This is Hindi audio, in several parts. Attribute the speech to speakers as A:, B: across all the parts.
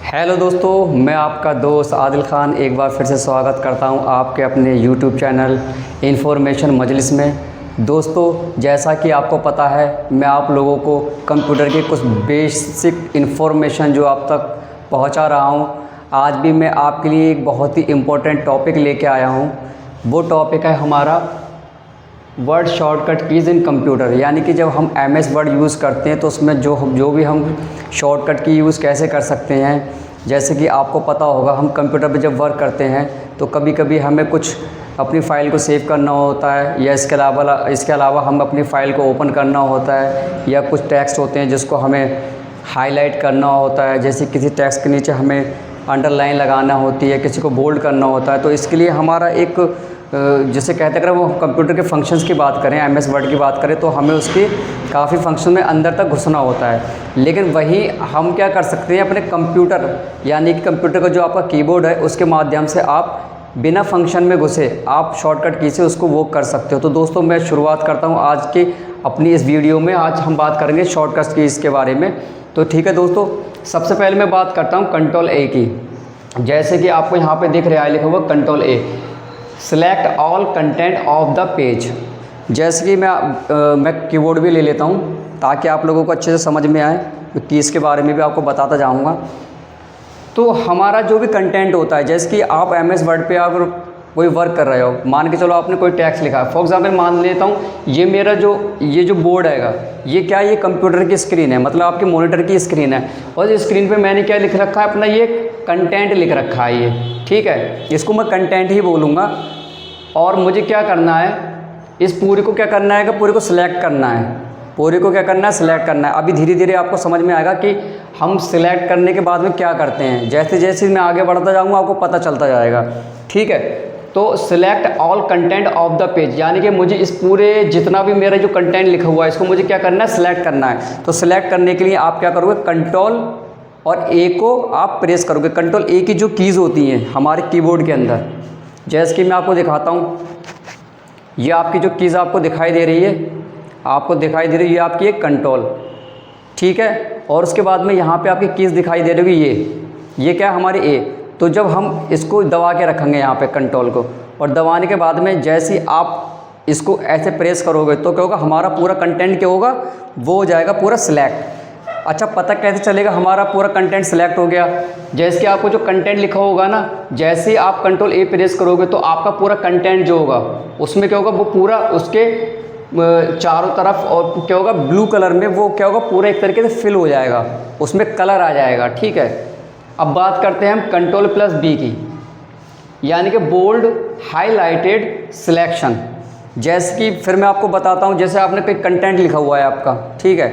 A: हेलो दोस्तों, मैं आपका दोस्त आदिल ख़ान एक बार फिर से स्वागत करता हूं आपके अपने यूट्यूब चैनल इन्फॉर्मेशन मजलिस में। दोस्तों, जैसा कि आपको पता है, मैं आप लोगों को कंप्यूटर की कुछ बेसिक इन्फॉर्मेशन जो आप तक पहुंचा रहा हूं। आज भी मैं आपके लिए एक बहुत ही इम्पोर्टेंट टॉपिक लेके आया हूं। वो टॉपिक है हमारा वर्ड शॉर्टकट कीज़ इन कंप्यूटर। यानी कि जब हम MS वर्ड यूज़ करते हैं तो उसमें जो भी हम शॉर्टकट की यूज़ कैसे कर सकते हैं। जैसे कि आपको पता होगा, हम कंप्यूटर पे जब वर्क करते हैं तो कभी कभी हमें कुछ अपनी फ़ाइल को सेव करना होता है, या इसके अलावा हम अपनी फ़ाइल को ओपन करना होता है, या कुछ टेक्स्ट होते हैं जिसको हमें हाईलाइट करना होता है। जैसे किसी टेक्स्ट के नीचे हमें अंडरलाइन लगाना होती है, किसी को बोल्ड करना होता है। तो इसके लिए हमारा एक जिसे कहते हैं, अगर वो कंप्यूटर के फंक्शंस की बात करें, MS वर्ड की बात करें, तो हमें उसके काफ़ी फंक्शन में अंदर तक घुसना होता है। लेकिन वही हम क्या कर सकते हैं, अपने कंप्यूटर यानी कि कंप्यूटर का जो आपका कीबोर्ड है उसके माध्यम से आप बिना फंक्शन में घुसे आप शॉर्टकट की से उसको वो कर सकते हो। तो दोस्तों, मैं शुरुआत करता हूँ आज की अपनी इस वीडियो में। आज हम बात करेंगे शॉर्टकट कीज़ के बारे में। तो ठीक है दोस्तों, सबसे पहले मैं बात करता हूँ Ctrl+A की। जैसे कि आपको यहाँ पे दिख रहा है लिखा हुआ Ctrl+A, select all content of the page. जैसे कि मैं कीबोर्ड भी ले लेता हूँ ताकि आप लोगों को अच्छे से समझ में आए। तो कीज़ के बारे में भी आपको बताता जाऊँगा। तो हमारा जो भी कंटेंट होता है, जैसे कि आप MS वर्ड पे अगर कोई वर्क कर रहे हो, मान के चलो आपने कोई टेक्स्ट लिखा है। फॉर एग्जांपल मान लेता हूँ, ये मेरा ये जो बोर्ड हैगा, ये क्या है, ये कंप्यूटर की स्क्रीन है, मतलब आपके मॉनिटर की स्क्रीन है। और इस स्क्रीन पे मैंने क्या लिख रखा है, अपना ये कंटेंट लिख रखा है ये, ठीक है। इसको मैं कंटेंट ही बोलूँगा। और मुझे क्या करना है, इस पूरी को क्या करना है कि पूरी को सिलेक्ट करना है। पूरी को क्या करना है, सिलेक्ट करना है। अभी धीरे धीरे आपको समझ में आएगा कि हम सिलेक्ट करने के बाद में क्या करते हैं। जैसे जैसे मैं आगे बढ़ता जाऊँगा आपको पता चलता जाएगा, ठीक है। तो select all content of the page, यानी कि मुझे इस पूरे जितना भी मेरा जो कंटेंट लिखा हुआ है इसको मुझे क्या करना है, सिलेक्ट करना है। तो सिलेक्ट करने के लिए आप क्या करोगे, Ctrl और A को आप प्रेस करोगे। Ctrl+A की जो कीज़ होती हैं हमारे कीबोर्ड के अंदर, जैसे कि मैं आपको दिखाता हूँ, ये आपकी जो कीज़ आपको दिखाई दे रही है, ये आपकी एक Ctrl, ठीक है। और उसके बाद में यहाँ पे आपकी कीज़ दिखाई दे रही है, ये क्या है, हमारी A। तो जब हम इसको दबा के रखेंगे यहाँ पे Ctrl को, और दबाने के बाद में जैसे ही आप इसको ऐसे प्रेस करोगे तो क्या होगा, हमारा पूरा कंटेंट क्या होगा, वो हो जाएगा पूरा सिलेक्ट। अच्छा, पता कैसे चलेगा हमारा पूरा कंटेंट सिलेक्ट हो गया। जैसे कि आपको जो कंटेंट लिखा होगा ना, जैसे ही आप Ctrl+A प्रेस करोगे तो आपका पूरा कंटेंट जो होगा उसमें क्या होगा, वो पूरा उसके चारों तरफ और क्या होगा, ब्लू कलर में वो क्या होगा, पूरा एक तरीके से फिल हो जाएगा, उसमें कलर आ जाएगा, ठीक है। अब बात करते हैं हम Ctrl+B की, यानी कि बोल्ड हाईलाइटेड सिलेक्शन। जैसे कि फिर मैं आपको बताता हूँ, जैसे आपने कोई कंटेंट लिखा हुआ है आपका, ठीक है।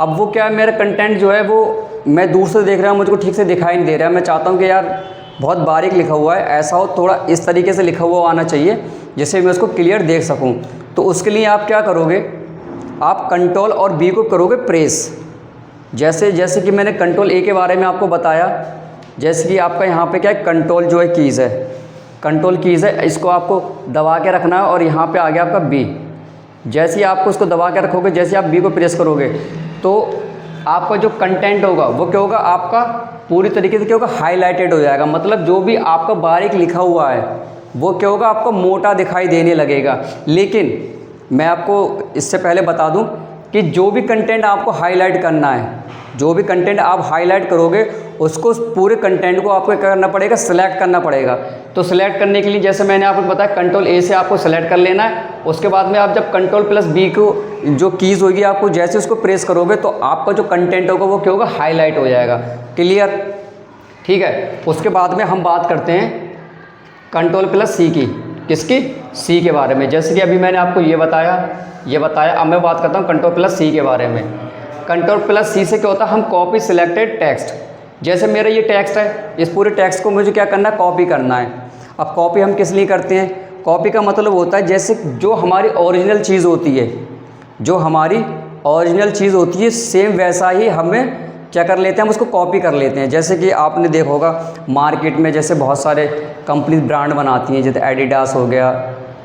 A: अब वो क्या है, मेरा कंटेंट जो है वो मैं दूर से देख रहा हूँ, मुझको ठीक से दिखाई नहीं दे रहा है। मैं चाहता हूँ कि यार बहुत बारीक लिखा हुआ है, ऐसा हो थोड़ा इस तरीके से लिखा हुआ आना चाहिए जिससे मैं उसको क्लियर देख सकूँ। तो उसके लिए आप क्या करोगे, आप Ctrl और B को करोगे प्रेस। जैसे कि मैंने Ctrl+A के बारे में आपको बताया। जैसे कि आपका यहाँ पे क्या है, Ctrl जो है कीज़ है, Ctrl कीज़ है, इसको आपको दबा के रखना है। और यहाँ पे आ गया आपका B। जैसे ही आपको उसको दबा के रखोगे, जैसे आप B को प्रेस करोगे तो आपका जो कंटेंट होगा वो क्या होगा, आपका पूरी तरीके से क्या होगा, हाईलाइटेड हो जाएगा। मतलब जो भी आपका बारीक लिखा हुआ है वो क्या होगा, आपको मोटा दिखाई देने लगेगा। लेकिन मैं आपको इससे पहले बता दूं कि जो भी कंटेंट आपको हाईलाइट करना है, जो भी कंटेंट आप हाईलाइट करोगे उसको पूरे कंटेंट को आपको क्या करना पड़ेगा, सिलेक्ट करना पड़ेगा। तो सिलेक्ट करने के लिए जैसे मैंने आपको बताया, Ctrl+A से आपको सेलेक्ट कर लेना है। उसके बाद में आप जब Ctrl+B को जो कीज़ होगी, आपको जैसे उसको प्रेस करोगे तो आपका जो कंटेंट होगा वो क्या होगा, हाईलाइट हो जाएगा, क्लियर, ठीक है। उसके बाद में हम बात करते हैं Ctrl+C की, किसकी, C के बारे में। जैसे कि अभी मैंने आपको ये बताया। अब मैं बात करता हूँ Ctrl+C के बारे में। Ctrl+C से क्या होता है, हम कॉपी सिलेक्टेड टेक्स्ट। जैसे मेरा ये टेक्स्ट है, इस पूरे टेक्स्ट को मुझे क्या करना है, कॉपी करना है। अब कॉपी हम किस लिए करते हैं, कॉपी का मतलब होता है जैसे जो हमारी ओरिजिनल चीज़ होती है, सेम वैसा ही हमें क्या कर लेते हैं, हम उसको कॉपी कर लेते हैं। जैसे कि आपने देखा होगा मार्केट में जैसे बहुत सारे कंपनी ब्रांड बनाती हैं, जैसे एडिडास हो गया,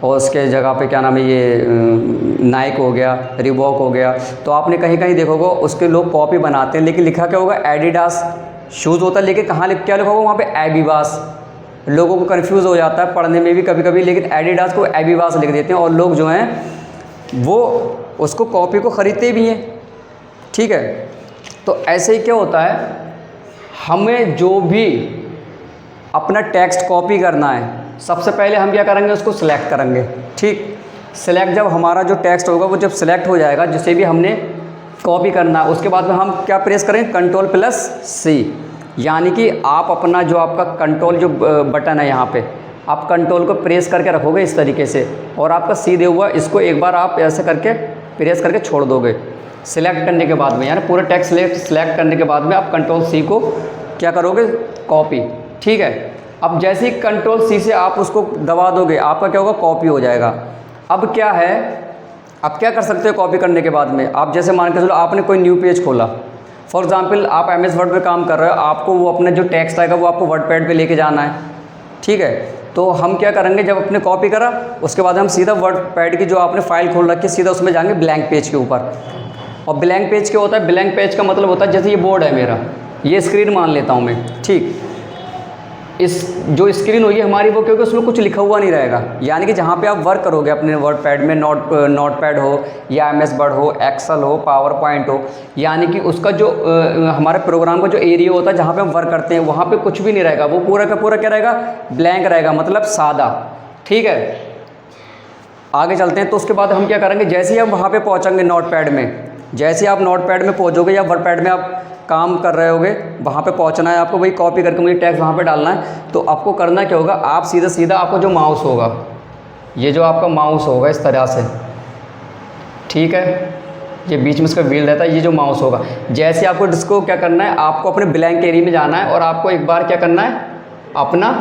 A: और उसके जगह पे क्या नाम है, ये नाइक हो गया, रिबॉक हो गया। तो आपने कहीं कहीं देखोगे उसके लोग कॉपी बनाते हैं, लेकिन लिखा क्या होगा, एडिडास, शूज़ होता है, लेकिन कहाँ क्या लिखा होगा वहाँ पे एडिडास। लोगों को कंफ्यूज हो जाता है पढ़ने में भी कभी कभी, लेकिन एडिडास को एडिडास लिख देते हैं और लोग जो हैं वो उसको कॉपी को ख़रीदते भी हैं। ठीक है, तो ऐसे ही क्या होता है, हमें जो भी अपना टेक्स्ट कॉपी करना है सबसे पहले हम क्या करेंगे, उसको सिलेक्ट करेंगे। ठीक, सिलेक्ट जब हमारा जो टेक्स्ट होगा वो जब सिलेक्ट हो जाएगा, जिसे भी हमने कॉपी करना है, उसके बाद में हम क्या प्रेस करेंगे, Ctrl+C। यानी कि आप अपना जो आपका कंट्रोल जो बटन है यहाँ पे, आप कंट्रोल को प्रेस करके रखोगे इस तरीके से, और आपका सीधे हुआ इसको एक बार आप ऐसे करके प्रेस करके छोड़ दोगे। सिलेक्ट करने के बाद में, यानी पूरा टेक्स्ट सिलेक्ट करने के बाद में आप Ctrl+C को क्या करोगे, कॉपी। ठीक है, अब जैसे ही Ctrl+C से आप उसको दबा दोगे, आपका क्या होगा, कॉपी हो जाएगा। अब क्या है, आप क्या कर सकते हो कॉपी करने के बाद में, आप जैसे मान के चलो आपने कोई न्यू पेज खोला, फॉर एग्जांपल आप MS वर्ड पे काम कर रहे हो, आपको वो अपने जो टेक्स्ट आएगा वो आपको वर्डपैड पे लेके जाना है। ठीक है, तो हम क्या करेंगे, जब अपने कॉपी करा उसके बाद हम सीधा वर्डपैड की जो आपने फाइल खोल रखी है सीधा उसमें जाएंगे ब्लैंक पेज के ऊपर। और ब्लैंक पेज क्या होता है, ब्लैंक पेज का मतलब होता है जैसे ये बोर्ड है मेरा, ये स्क्रीन मान लेता हूँ मैं। ठीक, इस जो स्क्रीन होगी हमारी वो, क्योंकि उसमें कुछ लिखा हुआ नहीं रहेगा, यानी कि जहाँ पे आप वर्क करोगे अपने वर्डपैड में, नोटपैड हो या MS वर्ड हो, एक्सेल हो, पावर पॉइंट हो, यानी कि उसका जो हमारे प्रोग्राम का जो एरिया होता है जहाँ पे हम वर्क करते हैं वहाँ पे कुछ भी नहीं रहेगा, वो पूरा का पूरा क्या रहेगा, ब्लैंक रहेगा, मतलब सादा। ठीक है, आगे चलते हैं। तो उसके बाद हम क्या करेंगे, जैसे ही हम वहाँ पर पहुँचेंगे नोटपैड में, जैसे ही आप नोटपैड में पहुँचोगे या वर्डपैड में आप काम कर रहे होगे, वहाँ पे पहुँचना है आपको, वही कॉपी करके मुझे टेक्स्ट वहाँ पे डालना है। तो आपको करना क्या होगा, आप सीधा सीधा आपको जो माउस होगा, ये जो आपका माउस होगा इस तरह से, ठीक है, ये बीच में इसका व्हील रहता है, ये जो माउस होगा, जैसे आपको इसको क्या करना है, आपको अपने ब्लैंक एरिया में जाना है और आपको एक बार क्या करना है, अपना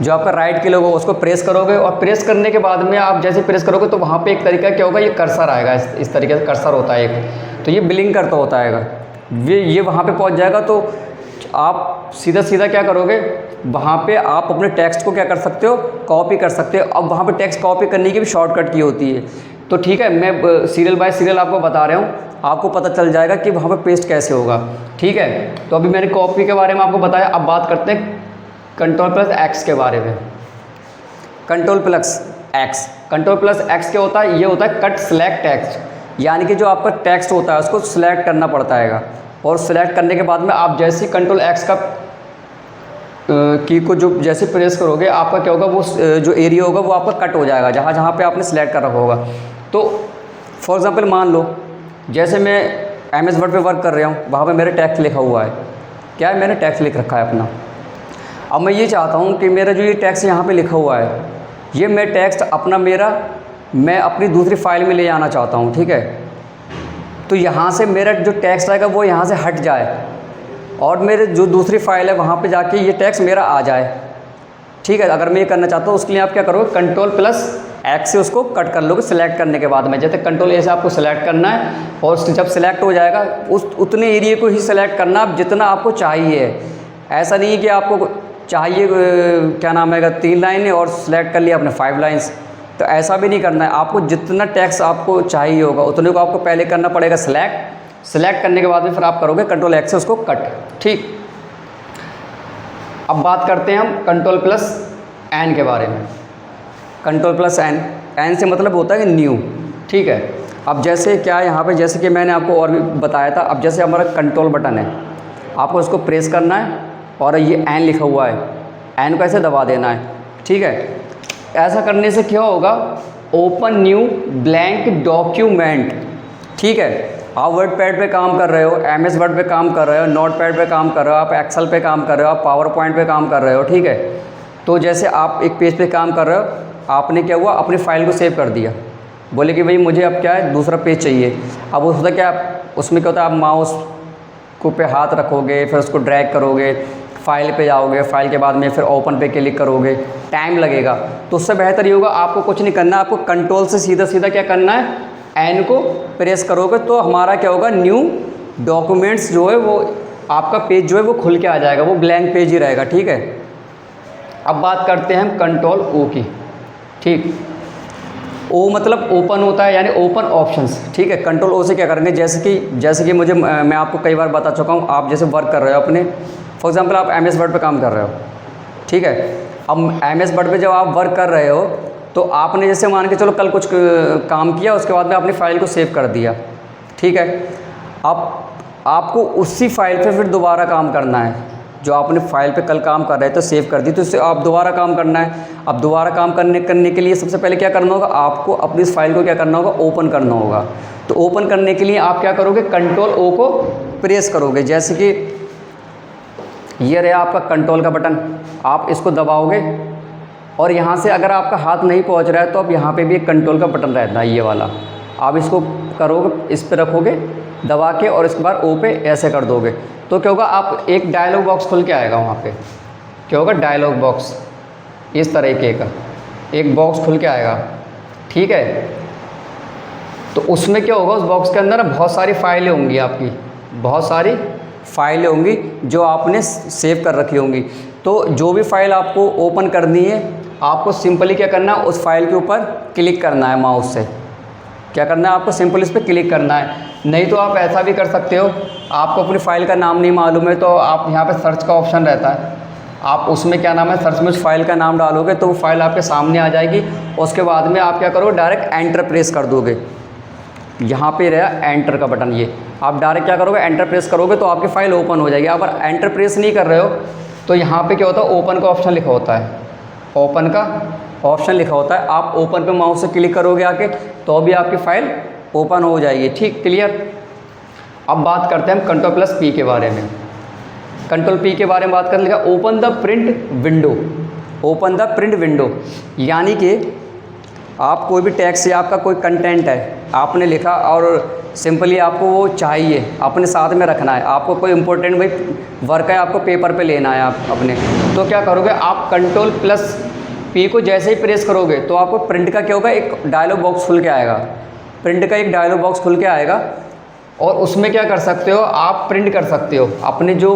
A: जो आपका राइट क्लिक होगा उसको प्रेस करोगे, और प्रेस करने के बाद में आप जैसे प्रेस करोगे तो वहाँ पे एक तरीका क्या होगा, ये कर्सर आएगा, इस तरीके से कर्सर होता है एक, तो ये ब्लिंक करता होता है, ये वहाँ पे पहुँच जाएगा। तो आप सीधा सीधा क्या करोगे, वहाँ पे आप अपने टेक्स्ट को क्या कर सकते हो, कॉपी कर सकते हो। अब वहाँ पे टेक्स्ट कॉपी करने की भी शॉर्टकट की होती है। तो ठीक है, मैं सीरियल बाय सीरियल आपको बता रहा हूँ, आपको पता चल जाएगा कि वहाँ पे पेस्ट कैसे होगा। ठीक है, तो अभी मैंने कॉपी के बारे में आपको बताया, अब बात करते हैं Ctrl+X के बारे में। Ctrl+X, Ctrl+X क्या होता है, ये होता है कट सेलेक्ट टेक्स्ट, यानी कि जो आपका टेक्स्ट होता है उसको सिलेक्ट करना पड़ता है, और सिलेक्ट करने के बाद में आप जैसे ही Ctrl+X का की को जो जैसे प्रेस करोगे, आपका क्या होगा, वो जो एरिया होगा वो आपका कट हो जाएगा, जहाँ जहाँ पे आपने सिलेक्ट कर रखा होगा। तो फॉर एग्जांपल मान लो जैसे मैं MS वर्ड पे वर्क कर रहा हूँ, वहाँ पे मेरा टेक्स्ट लिखा हुआ है, क्या है, मैंने टेक्स्ट लिख रखा है अपना। अब मैं ये चाहता हूँ कि मेरा जो ये टेक्स्ट यहाँ पे लिखा हुआ है, ये मैं टेक्स्ट अपना मैं अपनी दूसरी फाइल में ले जाना चाहता हूँ। ठीक है, तो यहाँ से मेरा जो टेक्स्ट आएगा वो यहाँ से हट जाए, और मेरे जो दूसरी फाइल है वहाँ पे जाके ये टेक्स्ट मेरा आ जाए। ठीक है, अगर मैं ये करना चाहता हूँ उसके लिए आप क्या करोगे, Ctrl+X से उसको कट कर लोगे सिलेक्ट करने के बाद में। जैसे Ctrl+A से आपको सिलेक्ट करना है, और जब सिलेक्ट हो जाएगा उतने एरिया को ही सिलेक्ट करना आप जितना आपको चाहिए। ऐसा नहीं है कि आपको चाहिए क्या नाम है 3 लाइनें और सिलेक्ट कर लिया आपने 5 लाइन्स, तो ऐसा भी नहीं करना है। आपको जितना टेक्स्ट आपको चाहिए होगा उतने को आपको पहले करना पड़ेगा सिलेक्ट करने के बाद में फिर आप करोगे Ctrl+X से उसको कट। ठीक, अब बात करते हैं हम Ctrl+N के बारे में। Ctrl+N से मतलब होता है कि न्यू। ठीक है, अब जैसे क्या यहाँ पे, जैसे कि मैंने आपको और भी बताया था, अब जैसे हमारा कंट्रोल बटन है, आपको इसको प्रेस करना है और ये N लिखा हुआ है, N को ऐसे दबा देना है। ठीक है, ऐसा करने से क्या होगा, ओपन न्यू ब्लैंक डॉक्यूमेंट। ठीक है, आप वर्डपैड पे काम कर रहे हो, MS वर्ड पे काम कर रहे हो, नोटपैड पे काम कर रहे हो, आप एक्सेल पे काम कर रहे हो, आप पावर पॉइंट पे काम कर रहे हो। ठीक है, तो जैसे आप एक पेज पे काम कर रहे हो, आपने क्या हुआ, अपनी फ़ाइल को सेव कर दिया, बोले कि भाई मुझे अब क्या है, दूसरा पेज चाहिए। अब उसका क्या, उसमें क्या होता है, आप माउस को पे हाथ रखोगे, फिर उसको ड्रैग करोगे, फाइल पे जाओगे, फाइल के बाद में फिर ओपन पे क्लिक करोगे, टाइम लगेगा। तो उससे बेहतर ये होगा, आपको कुछ नहीं करना, आपको कंट्रोल से सीधा सीधा क्या करना है, N को प्रेस करोगे तो हमारा क्या होगा, न्यू डॉक्यूमेंट्स जो है वो आपका पेज जो है वो खुल के आ जाएगा, वो ब्लैंक पेज ही रहेगा। ठीक है, अब बात करते हैं हम Ctrl+O की। ठीक, ओ मतलब ओपन होता है, यानी ओपन ऑप्शंस, ठीक है। कंट्रोल ओ से क्या करेंगे, जैसे कि मुझे मैं आपको कई बार बता चुका हूँ, आप जैसे वर्क कर रहे हो अपने, फॉर एग्जांपल आप एमएस वर्ड पे काम कर रहे हो, ठीक है। अब एमएस वर्ड पे जब आप वर्क कर रहे हो तो आपने जैसे मान के चलो कल कुछ काम किया, उसके बाद में अपनी फ़ाइल को सेव कर दिया, ठीक है। अब आपको उसी फाइल पे फिर दोबारा काम करना है, जो आपने फाइल पे कल काम कर रहे थे तो सेव कर दी, तो उससे आप दोबारा काम करना है। अब दोबारा काम करने के लिए सबसे पहले क्या करना होगा, आपको अपनी इस फाइल को क्या करना होगा, ओपन करना होगा। तो ओपन करने के लिए आप क्या करोगे, कंट्रोल ओ को प्रेस करोगे। जैसे कि ये रहा आपका कंट्रोल का बटन, आप इसको दबाओगे और यहाँ से अगर आपका हाथ नहीं पहुँच रहा है तो अब यहाँ पे भी एक कंट्रोल का बटन रहता है, ये वाला, आप इसको करोगे, इस पे रखोगे दबा के और इसके बाद ओ पे ऐसे कर दोगे, तो क्या होगा, आप एक डायलॉग बॉक्स खुल के आएगा। वहाँ पे क्या होगा, डायलॉग बॉक्स इस तरीके का एक बॉक्स खुल के आएगा, ठीक है। तो उसमें क्या होगा, उस बॉक्स के अंदर बहुत सारी फाइलें होंगी, आपकी बहुत सारी फाइलें होंगी जो आपने सेव कर रखी होंगी। तो जो भी फाइल आपको ओपन करनी है, आपको सिंपली क्या करना है, उस फाइल के ऊपर क्लिक करना है माउस से। क्या करना है, आपको सिंपल इस पर क्लिक करना है। नहीं तो आप ऐसा भी कर सकते हो, आपको अपनी फ़ाइल का नाम नहीं मालूम है तो आप यहाँ पे सर्च का ऑप्शन रहता है, आप उसमें क्या नाम है, सर्च में उस फाइल का नाम डालोगे तो वो फाइल आपके सामने आ जाएगी। उसके बाद में आप क्या करोगे, डायरेक्ट एंटर प्रेस कर दोगे। यहाँ पे रहा एंटर का बटन, ये आप डायरेक्ट क्या करोगे, एंटर प्रेस करोगे तो आपकी फ़ाइल ओपन हो जाएगी। अगर एंटर प्रेस नहीं कर रहे हो तो यहाँ पे क्या होता है, ओपन का ऑप्शन लिखा होता है, ओपन का ऑप्शन लिखा होता है। आप ओपन पे माउस से क्लिक करोगे आके तो भी आपकी फ़ाइल ओपन हो जाएगी, ठीक, क्लियर। अब बात करते हैं हम कंट्रोल प्लस पी के बारे में। कंट्रोल पी के बारे में बात करने लगा, open the print window, open the print window, यानी कि आप कोई भी टेक्स्ट या आपका कोई कंटेंट है आपने लिखा और सिंपली आपको वो चाहिए, अपने साथ में रखना है, आपको कोई इंपॉर्टेंट भाई वर्क है, आपको पेपर पे लेना है आप अपने, तो क्या करोगे, आप कंट्रोल प्लस पी को जैसे ही प्रेस करोगे तो आपको प्रिंट का क्या होगा, एक डायलॉग बॉक्स खुल के आएगा, प्रिंट का एक डायलॉग बॉक्स खुल के आएगा। और उसमें क्या कर सकते हो, आप प्रिंट कर सकते हो अपने जो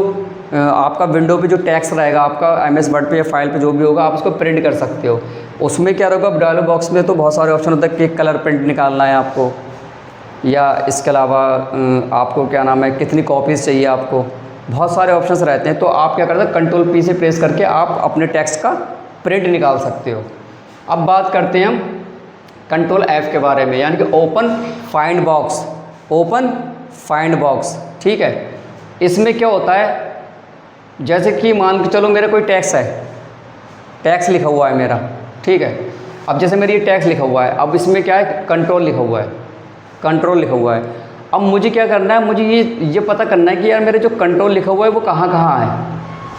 A: आपका विंडो पे जो टेक्स्ट रहेगा आपका एमएस वर्ड पे या फाइल पे जो भी होगा, आप उसको प्रिंट कर सकते हो। उसमें क्या होगा, डायलॉग बॉक्स में तो बहुत सारे ऑप्शन होते हैं कि कलर प्रिंट निकालना है आपको, या इसके अलावा आपको क्या नाम है, कितनी कॉपीज़ चाहिए आपको, बहुत सारे ऑप्शंस रहते हैं। तो आप क्या करते हैं, कंट्रोल पी से प्रेस करके आप अपने टेक्स्ट का प्रिंट निकाल सकते हो। अब बात करते हैं हम कंट्रोल एफ के बारे में, यानी कि open find box, open find box, ठीक है। इसमें क्या होता है, जैसे कि मान के चलो मेरा कोई टैक्स है, टैक्स लिखा हुआ है मेरा, ठीक है। अब जैसे मेरी ये टैक्स लिखा हुआ है, अब इसमें क्या है, कंट्रोल लिखा हुआ है, कंट्रोल लिखा हुआ है। अब मुझे क्या करना है, मुझे ये पता करना है कि यार मेरे जो कंट्रोल लिखा हुआ है वो कहाँ कहाँ है,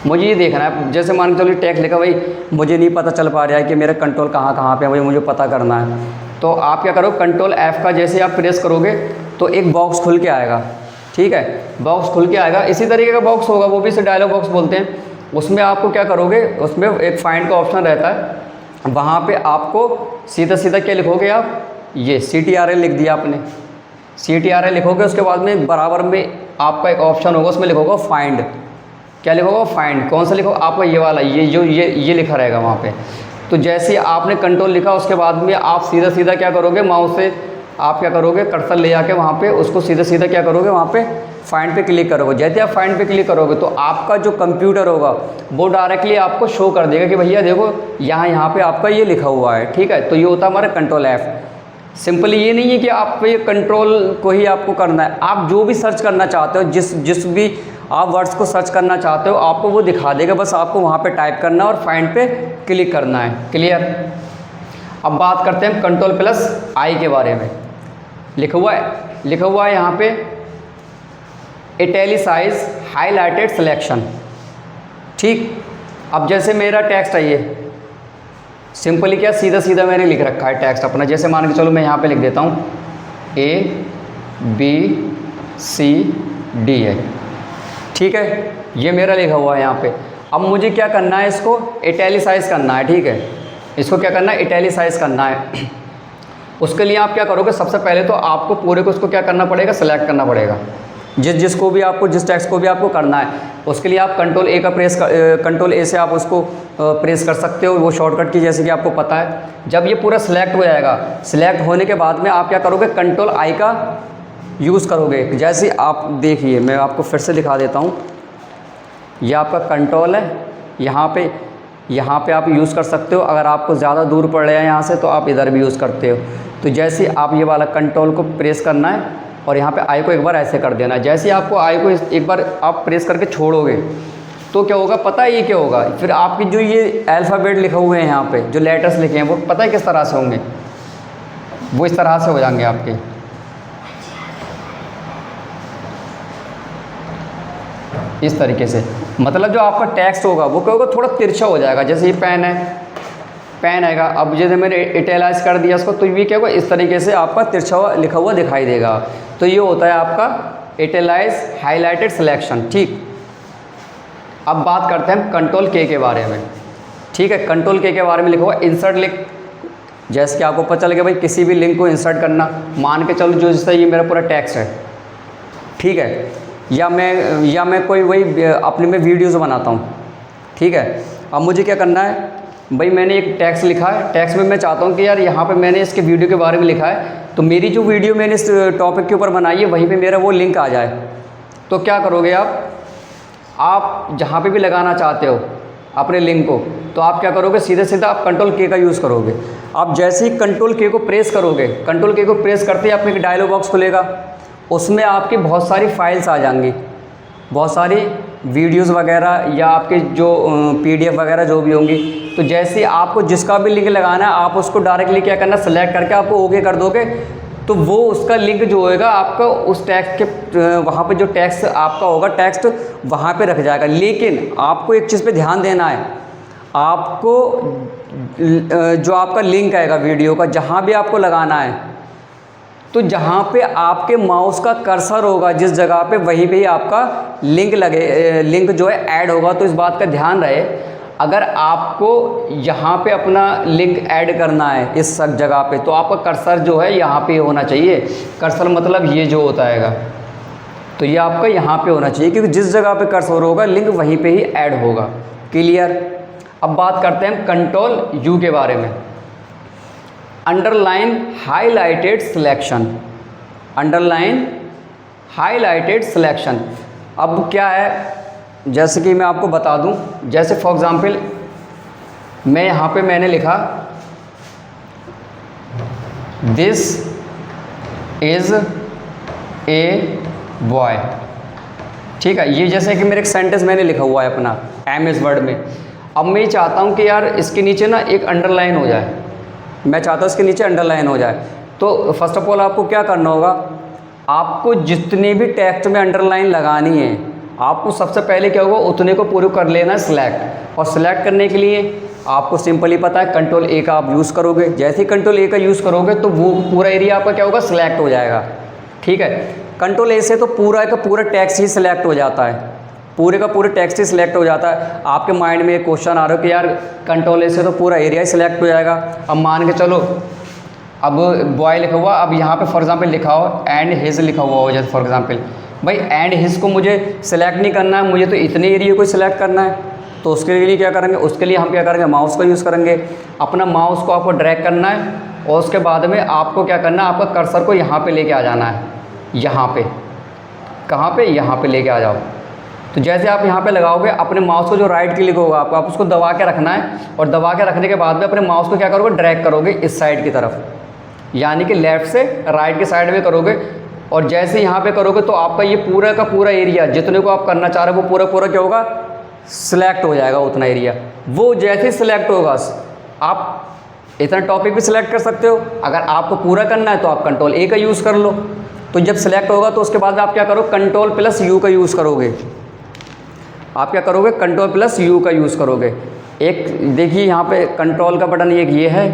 A: मुझे ये देखना है। जैसे मान के चलो टैक्स लिखा, भाई मुझे नहीं पता चल पा रहा है कि मेरा कंट्रोल कहाँ कहाँ पे है, मुझे पता करना है। तो आप क्या करो, कंट्रोल एफ का जैसे आप प्रेस करोगे तो एक बॉक्स खुल के आएगा, ठीक है, बॉक्स खुल के आएगा। इसी तरीके का बॉक्स होगा, वो भी इसे डायलॉग बॉक्स बोलते हैं। उसमें आपको क्या करोगे, उसमें एक फाइंड का ऑप्शन रहता है, वहाँ पे आपको सीधा सीधा क्या लिखोगे, आप ये CTRL लिख दिया आपने, CTRL लिखोगे, उसके बाद में बराबर में आपका एक ऑप्शन होगा, उसमें लिखोगे फाइंड, क्या लिखोगे, फाइंड, कौन सा लिखो, आपका ये वाला, ये जो ये लिखा रहेगा वहाँ पे। तो जैसे आपने कंट्रोल लिखा, उसके बाद में आप सीधा सीधा क्या करोगे, माउस से आप क्या करोगे, कर्सर ले आके वहाँ पे उसको सीधा सीधा क्या करोगे, वहाँ पे फाइंड पे क्लिक करोगे। जैसे आप फाइंड पे क्लिक करोगे तो आपका जो कंप्यूटर होगा वो डायरेक्टली आपको शो कर देगा कि भैया देखो यहाँ पे आपका ये लिखा हुआ है, ठीक है। तो ये होता है हमारा कंट्रोल एफ। सिंपली ये नहीं है कि आप ये कंट्रोल को ही आपको करना है, आप जो भी सर्च करना चाहते हो, जिस भी आप वर्ड्स को सर्च करना चाहते हो आपको वो दिखा देगा, बस आपको वहाँ पे टाइप करना और फाइंड पे क्लिक करना है, क्लियर। अब बात करते हैं कंट्रोल प्लस आई के बारे में। लिखा हुआ है यहाँ पे इटैलिसाइज हाईलाइटेड सिलेक्शन, ठीक। अब जैसे मेरा टेक्स्ट है, ये सिंपली क्या सीधा सीधा मैंने लिख रखा है टेक्स्ट अपना। जैसे मान के चलो मैं यहाँ पे लिख देता हूँ ABCD है, ठीक है, ये मेरा लिखा हुआ है यहाँ पे। अब मुझे क्या करना है, इसको इटैलिसाइज करना है, ठीक है, इसको क्या करना है, इटैलिसाइज करना है। उसके लिए आप क्या करोगे, सबसे पहले तो आपको पूरे को उसको क्या करना पड़ेगा, सेलेक्ट करना पड़ेगा, जिसको भी आपको, जिस टेक्स्ट को भी आपको करना है, उसके लिए आप कंट्रोल ए का कंट्रोल ए से आप उसको प्रेस कर सकते हो, वो शॉर्टकट की, जैसे कि आपको पता है। जब ये पूरा सिलेक्ट हो जाएगा, सिलेक्ट होने के बाद में आप क्या करोगे, कंट्रोल आई का यूज़ करोगे। जैसे आप देखिए, मैं आपको फिर से दिखा देता हूँ। ये आपका कंट्रोल है, यहाँ पे आप यूज़ कर सकते हो। अगर आपको ज़्यादा दूर पड़ रहा है यहाँ से, तो आप इधर भी यूज़ करते हो। तो जैसे आप ये वाला कंट्रोल को प्रेस करना है और यहाँ पे आई को एक बार ऐसे कर देना है। जैसे आपको आई को एक बार आप प्रेस करके छोड़ोगे तो क्या होगा, पता है ये क्या होगा, फिर आपकी जो ये अल्फ़ाबेट लिखे हुए हैं यहाँ पे, जो लेटर्स लिखे हैं, वो पता है किस तरह से होंगे, वो इस तरह से हो जाएंगे आपके। इस तरीके से, मतलब जो आपका टेक्स्ट होगा वो क्या होगा, थोड़ा तिरछा हो जाएगा। जैसे ये पेन है, पेन आएगा, अब जैसे मैंने इटैलाइज कर दिया इसको, तो ये क्या होगा, इस तरीके से आपका तिरछा हुआ लिखा हुआ दिखाई देगा। तो ये होता है आपका इटैलाइज हाईलाइटेड सिलेक्शन। ठीक, अब बात करते हैं कंट्रोल के बारे में। ठीक है, कंट्रोल के बारे में लिखा हुआ इंसर्ट लिंक। जैसे कि आपको पता चल गया भाई, किसी भी लिंक को इंसर्ट करना, मान के चलो जो जैसे ये मेरा पूरा टेक्स्ट है, ठीक है, या मैं कोई वही अपने में वीडियोज़ बनाता हूँ। ठीक है, अब मुझे क्या करना है भाई, मैंने एक टेक्स्ट लिखा है, टेक्स्ट में मैं चाहता हूँ कि यार यहाँ पे मैंने इसके वीडियो के बारे में लिखा है, तो मेरी जो वीडियो मैंने इस टॉपिक के ऊपर बनाई है वहीं पे मेरा वो लिंक आ जाए। तो क्या करोगे आप जहाँ पे भी लगाना चाहते हो अपने लिंक को, तो आप क्या करोगे, सीधे सीधा आप कंट्रोल के का यूज़ करोगे। आप जैसे ही कंट्रोल के को प्रेस करोगे, कंट्रोल के को प्रेस करते ही आपको एक डायलॉग बॉक्स खुलेगा, उसमें आपकी बहुत सारी फाइल्स आ जाएंगी, बहुत सारी वीडियोस वगैरह या आपके जो PDF वगैरह जो भी होंगी। तो जैसे ही आपको जिसका भी लिंक लगाना है, आप उसको डायरेक्टली क्या करना, सेलेक्ट करके आपको ओके कर दोगे, तो वो उसका लिंक जो होएगा आपका उस टेक्स्ट के वहाँ पे जो टेक्स्ट आपका होगा, टेक्स्ट वहाँ पे रख जाएगा। लेकिन आपको एक चीज़ पे ध्यान देना है, आपको जो आपका लिंक आएगा वीडियो का, जहाँ भी आपको लगाना है, तो जहाँ पे आपके माउस का कर्सर होगा जिस जगह पे, वहीं पे ही आपका लिंक जो है ऐड होगा। तो इस बात का ध्यान रहे, अगर आपको यहाँ पे अपना लिंक ऐड करना है इस सब जगह पे, तो आपका कर्सर जो है यहाँ पे होना चाहिए। कर्सर मतलब ये जो होता है, तो ये आपका यहाँ पे होना चाहिए, क्योंकि जिस जगह पे कर्सर होगा लिंक वहीं पे ही ऐड होगा। क्लियर। अब बात करते हैं कंट्रोल यू के बारे में। Underline highlighted selection, underline highlighted selection. अब क्या है, जैसे कि मैं आपको बता दूं, जैसे फॉर एग्जांपल मैं यहाँ पे मैंने लिखा दिस इज़ ए बॉय। ठीक है, ये जैसे कि मेरे एक सेंटेंस मैंने लिखा हुआ है अपना MS वर्ड में। अब मैं चाहता हूँ कि यार इसके नीचे ना एक अंडरलाइन हो जाए, मैं चाहता हूँ इसके नीचे अंडरलाइन हो जाए। तो फर्स्ट ऑफ ऑल आपको क्या करना होगा, आपको जितने भी टेक्स्ट में अंडरलाइन लगानी है, आपको सबसे पहले क्या होगा, उतने को पूरा कर लेना है सिलेक्ट। और सिलेक्ट करने के लिए आपको सिंपली पता है कंट्रोल A का आप यूज़ करोगे। जैसे ही कंट्रोल A का यूज़ करोगे तो वो पूरा एरिया आपका क्या होगा, सिलेक्ट हो जाएगा। ठीक है, कंट्रोल A से तो पूरा का पूरा टेक्स्ट ही सिलेक्ट हो जाता है, पूरे का पूरा टेक्स्ट ही सिलेक्ट हो जाता है। आपके माइंड में एक क्वेश्चन आ रहा है कि यार कंट्रोल A से तो पूरा एरिया ही सिलेक्ट हो जाएगा। अब मान के चलो, अब बॉय लिखा हुआ, अब यहाँ पे फॉर एग्जांपल लिखा हो एंड हिज लिखा हुआ हो, जैसे फॉर एग्जांपल भाई एंड हिज को मुझे सिलेक्ट नहीं करना है, मुझे तो इतने एरिया को सिलेक्ट करना है। तो उसके लिए क्या करेंगे, उसके लिए हम क्या करेंगे, माउस का यूज़ करेंगे। अपना माउस को आपको ड्रैग करना है और उसके बाद में आपको क्या करना है, आपका कर्सर को यहाँ पे लेके आ जाना है, यहाँ पे, कहाँ पे, यहाँ पे लेके आ जाओ। तो जैसे आप यहाँ पे लगाओगे, अपने माउस को जो राइट क्लिक होगा आप उसको दबा के रखना है, और दबा के रखने के बाद में अपने माउस को क्या करोगे, ड्रैग करोगे इस साइड की तरफ, यानी कि लेफ़्ट से राइट के साइड में करोगे। और जैसे यहाँ पे करोगे तो आपका ये पूरा का पूरा एरिया जितने को आप करना चाह रहे हो वो पूरा पूरा क्या होगा, सिलेक्ट हो जाएगा उतना एरिया। वो जैसे ही सिलेक्ट होगा, आप इतना टॉपिक भी सिलेक्ट कर सकते हो। अगर आपको पूरा करना है तो आप कंट्रोल A का यूज़ कर लो। तो जब सिलेक्ट होगा तो उसके बाद आप क्या करो, कंट्रोल प्लस U का यूज़ करोगे। आप क्या करोगे, कंट्रोल प्लस U का यूज़ करोगे। एक देखिए यहाँ पे कंट्रोल का बटन एक ये है,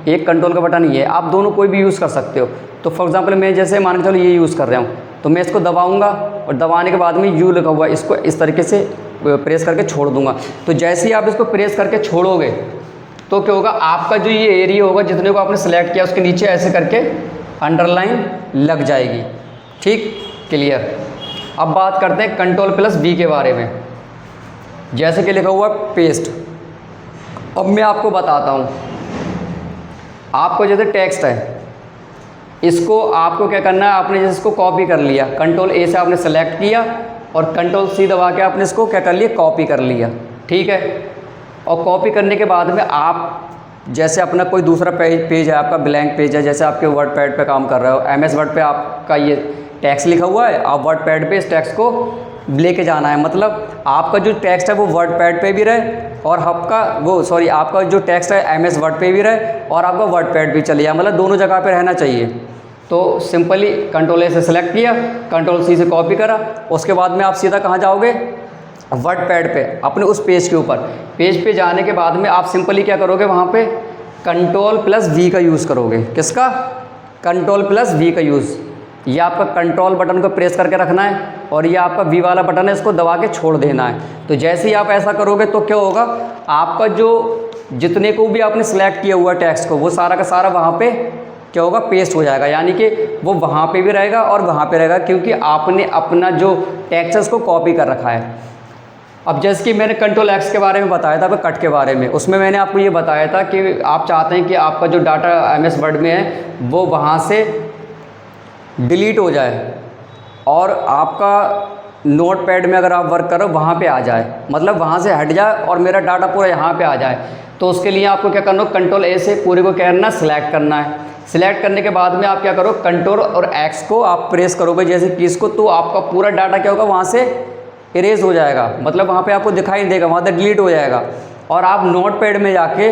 A: एक कंट्रोल का बटन ये है, आप दोनों कोई भी यूज़ कर सकते हो। तो फॉर एग्जांपल मैं जैसे मान के चलो ये यूज़ कर रहा हूँ, तो मैं इसको दबाऊंगा और दबाने के बाद में U लिखा हुआ, इसको इस तरीके से प्रेस करके छोड़ दूंगा। तो जैसे ही आप इसको प्रेस करके छोड़ोगे तो क्या होगा, आपका जो ये एरिया होगा जितने को आपने सेलेक्ट किया उसके नीचे ऐसे करके अंडरलाइन लग जाएगी। ठीक, क्लियर। अब बात करते हैं कंट्रोल प्लस वी के बारे में। जैसे कि लिखा हुआ पेस्ट। अब मैं आपको बताता हूँ, आपको जैसे टेक्स्ट है, इसको आपको क्या करना है, आपने जैसे इसको कॉपी कर लिया, कंट्रोल ए से आपने सेलेक्ट किया और कंट्रोल सी दबा के आपने इसको क्या कर लिया, कॉपी कर लिया, ठीक है। और कॉपी करने के बाद में आप जैसे अपना कोई दूसरा पेज है, आपका ब्लैंक पेज है, जैसे आपके वर्ड पैड पे काम कर रहे हो, एमएस वर्ड पे आपका ये टेक्स्ट लिखा हुआ है, आप वर्ड पैड पे इस टेक्स्ट को लेके जाना है। मतलब आपका जो टेक्स्ट है वो वर्ड पैड पे भी रहे और आपका जो टेक्स्ट है एमएस वर्ड पे भी रहे और आपका वर्ड पैड भी चले जाए, मतलब दोनों जगह पे रहना चाहिए। तो सिंपली कंट्रोल ए से सिलेक्ट किया, कंट्रोल सी से कॉपी करा, उसके बाद में आप सीधा कहाँ जाओगे, वर्ड पैड पे, अपने उस पेज के ऊपर। पेज पे जाने के बाद में आप सिंपली क्या करोगे, वहाँ पे कंट्रोल प्लस वी का यूज़ करोगे। किसका? कंट्रोल प्लस वी का यूज़। ये आपका कंट्रोल बटन को प्रेस करके रखना है और ये आपका वी वाला बटन है, इसको दबा के छोड़ देना है। तो जैसे ही आप ऐसा करोगे तो क्या होगा, आपका जो जितने को भी आपने सेलेक्ट किया हुआ टेक्स्ट को, वो सारा का सारा वहाँ पे क्या होगा, पेस्ट हो जाएगा। यानी कि वो वहाँ पे भी रहेगा और वहाँ पे रहेगा, क्योंकि आपने अपना जो टेक्स्ट है उसको कॉपी कर रखा है। अब जैसे कि मैंने कंट्रोल एक्स के बारे में बताया था, कट के बारे में, उसमें मैंने आपको ये बताया था कि आप चाहते हैं कि आपका जो डाटा एमएस वर्ड में है वो वहाँ से डिलीट हो जाए और आपका नोट पैड में अगर आप वर्क करो वहाँ पे आ जाए, मतलब वहाँ से हट जाए और मेरा डाटा पूरा यहाँ पे आ जाए। तो उसके लिए आपको क्या करना है, कंट्रोल ए से पूरे को क्या करना है, सिलेक्ट करना है। सिलेक्ट करने के बाद में आप क्या करो, कंट्रोल और एक्स को आप प्रेस करोगे जैसे कीज को, तो आपका पूरा डाटा क्या होगा, वहाँ से इरेज हो जाएगा, मतलब वहाँ पे आपको दिखाई नहीं देगा, वहाँ से डिलीट हो जाएगा। और आप नोट पैड में जाके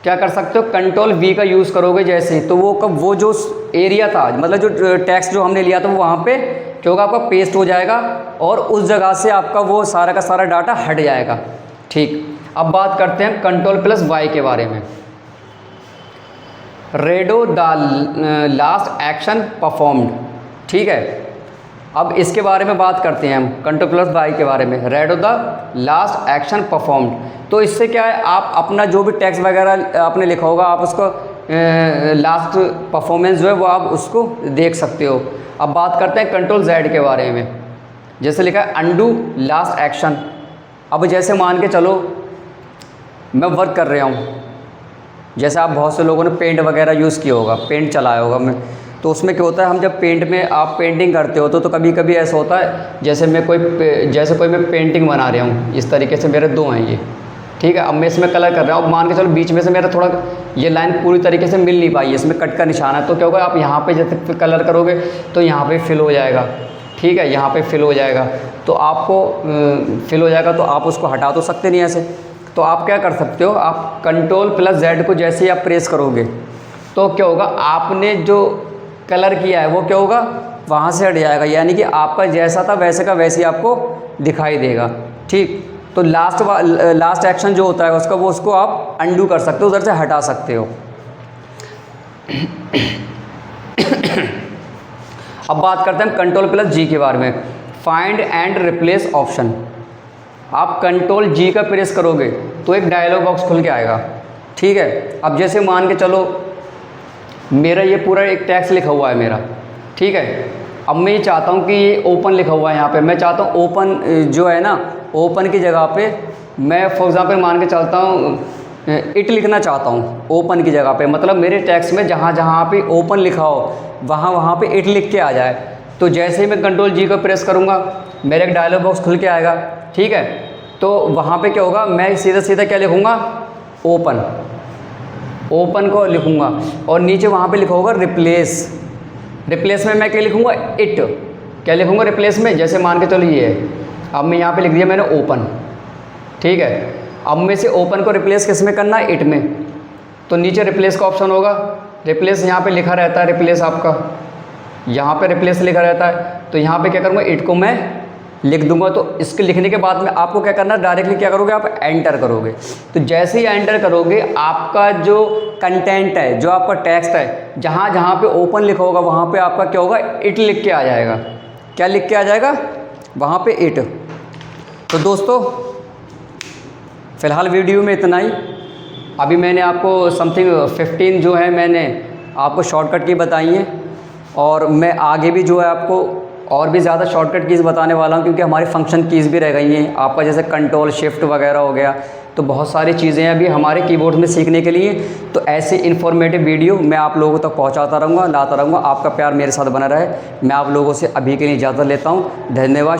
A: क्या कर सकते हो, कंट्रोल वी का यूज़ करोगे जैसे, तो वो जो एरिया था, मतलब जो टेक्स्ट जो हमने लिया था वो वहाँ पे क्या होगा, आपका पेस्ट हो जाएगा और उस जगह से आपका वो सारा का सारा डाटा हट जाएगा। ठीक, अब बात करते हैं कंट्रोल प्लस वाई के बारे में। Redo the last action performed, ठीक है। अब इसके बारे में बात करते हैं हम, कंट्रोल प्लस वाई के बारे में। Redo the last action performed, तो इससे क्या है, आप अपना जो भी टेक्स्ट वगैरह आपने लिखा होगा, आप उसको लास्ट परफॉर्मेंस जो है वो आप उसको देख सकते हो। अब बात करते हैं कंट्रोल जेड के बारे में। जैसे लिखा है अंडू लास्ट एक्शन। अब जैसे मान के चलो मैं वर्क कर रहा हूँ, जैसे आप बहुत से लोगों ने पेंट वगैरह यूज़ किया होगा, पेंट चलाया होगा मैं, तो उसमें क्या होता है, हम जब पेंट में आप पेंटिंग करते हो तो कभी कभी ऐसा होता है, जैसे मैं पेंटिंग बना रहा हूँ, इस तरीके से मेरे दो हैं ये, ठीक है। अब मैं इसमें कलर कर रहा हूँ, अब मान के चलो बीच में से मेरा थोड़ा ये लाइन पूरी तरीके से मिल नहीं पाई है, इसमें कट का निशान है, तो क्या होगा, आप यहाँ पे जैसे कलर करोगे तो यहाँ पे फिल हो जाएगा, ठीक है, यहाँ पे फिल हो जाएगा। तो आपको फिल हो जाएगा तो आप उसको हटा तो सकते नहीं ऐसे, तो आप क्या कर सकते हो, आप कंट्रोल प्लस जेड को जैसे ही आप प्रेस करोगे तो क्या होगा, आपने जो कलर किया है वो क्या होगा, वहाँ से हट जाएगा, यानी कि आपका जैसा था वैसे का वैसे ही आपको दिखाई देगा। ठीक, तो लास्ट एक्शन जो होता है उसका, वो उसको आप अंडू कर सकते हो, उधर से हटा सकते हो। अब बात करते हैं कंट्रोल प्लस जी के बारे में। Find and replace option. आप कंट्रोल जी का प्रेस करोगे तो एक डायलॉग बॉक्स खुल के आएगा, ठीक है। अब जैसे मान के चलो मेरा ये पूरा एक टेक्स्ट लिखा हुआ है मेरा, ठीक है। अब मैं ये चाहता हूँ कि ये ओपन लिखा हुआ है यहाँ पे, मैं चाहता हूँ ओपन जो है ना, ओपन की जगह पे मैं फॉर एग्ज़ाम्पल मान के चलता हूँ इट लिखना चाहता हूँ ओपन की जगह पे, मतलब मेरे टेक्स्ट में जहाँ जहाँ पे ओपन लिखा हो वहाँ पे इट लिख के आ जाए। तो जैसे ही मैं कंट्रोल जी को प्रेस करूँगा मेरा एक डायलॉग बॉक्स खुल के आएगा, ठीक है। तो वहाँ पे क्या होगा, मैं सीधा सीधा क्या लिखूँगा, ओपन को लिखूँगा और नीचे वहाँ पे लिखा होगा रिप्लेस में मैं क्या लिखूँगा, इट, क्या लिखूँगा रिप्लेस में, जैसे मान के चलो ये है, अब मैं यहाँ पे लिख दिया मैंने ओपन, ठीक है। अब मैं से ओपन को रिप्लेस किस में करना है, इट में, तो नीचे रिप्लेस का ऑप्शन होगा, रिप्लेस यहाँ पे लिखा रहता है, रिप्लेस आपका यहाँ पे रिप्लेस लिखा रहता है, तो यहाँ पे क्या करूँगा, इट को मैं लिख दूंगा। तो इसके लिखने के बाद में आपको क्या करना है, डायरेक्टली क्या करोगे, आप एंटर करोगे। तो जैसे ही एंटर करोगे आपका जो कंटेंट है, जो आपका टेक्स्ट है, जहाँ जहाँ पे ओपन लिखा होगा वहाँ पे आपका क्या होगा, इट लिख के आ जाएगा। क्या लिख के आ जाएगा, वहाँ पे इट। तो दोस्तों फ़िलहाल वीडियो में इतना ही। अभी मैंने आपको समथिंग 15 जो है मैंने आपको शॉर्टकट की बताई हैं, और मैं आगे भी जो है आपको और भी ज़्यादा शॉर्टकट कीज़ बताने वाला हूँ, क्योंकि हमारी फंक्शन कीज़ भी रह गई हैं आपका, जैसे कंट्रोल शिफ्ट वगैरह हो गया। तो बहुत सारी चीज़ें हैं अभी हमारे कीबोर्ड में सीखने के लिए। तो ऐसे इन्फॉर्मेटिव वीडियो मैं आप लोगों तक पहुँचाता रहूँगा, लाता रहूँगा। आपका प्यार मेरे साथ बना रहे। मैं आप लोगों से अभी के लिए इजाज़त लेता हूँ। धन्यवाद।